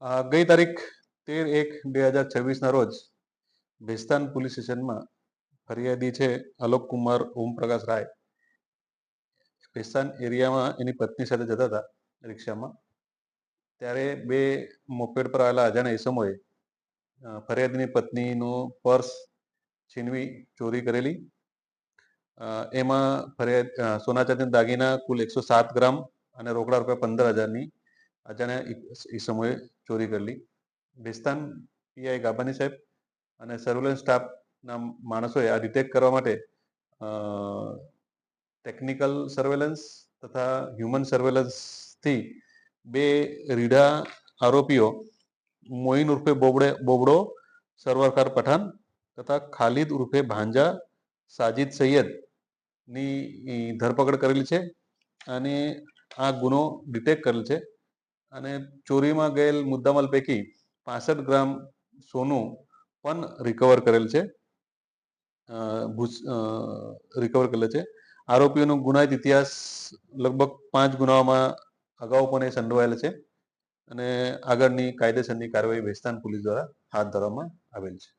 ગઈ તારીખ 13/1/2026ના રોજ ભેસ્તાન પોલીસ સ્ટેશનમાં ફરિયાદી છે અલોક કુમાર ઓમપ્રકાશ રાય ભેસ્તાન એરિયામાં એની પત્ની સાથે જતા હતા રિક્ષામાં. ત્યારે બે મોપેડ પર આવેલા અજાણ્યા ઈસમોએ ફરિયાદીની પત્નીનું પર્સ છીનવી ચોરી કરેલી. એમાં સોના ચાંદીના દાગીના કુલ 107 ગ્રામ અને રોકડા રૂપિયા 15,000ની અજાણ્યા ઈસમોએ ચોરી કરેલી. ભેસ્તાન પીઆઈ ગાબાની સાહેબ અને સર્વેલન્સ સ્ટાફના માણસોએ આ ડિટેક્ટ કરવા માટે ટેકનિકલ સર્વેલન્સ તથા હ્યુમન સર્વેલન્સથી બે રીઢા આરોપીઓ મોઇન ઉર્ફે બોબડો સરવરખાર પઠાણ તથા ખાલિદ ઉર્ફે ભાંજા સાજિદ સૈયદની ધરપકડ કરેલી છે અને આ ગુનો ડિટેક્ટ કરેલ છે. અને ચોરીમાં ગયેલ મુદ્દામાલ પૈકી 65 ગ્રામ સોનું પણ રિકવર કરેલ છે. આરોપીઓનો ગુનાહિત ઇતિહાસ લગભગ 5 ગુનાઓમાં અગાઉ પણ એ સંડોવાયેલ છે અને આગળની કાયદેસરની કાર્યવાહી ભેસ્તાન પોલીસ દ્વારા હાથ ધરવામાં આવેલ છે.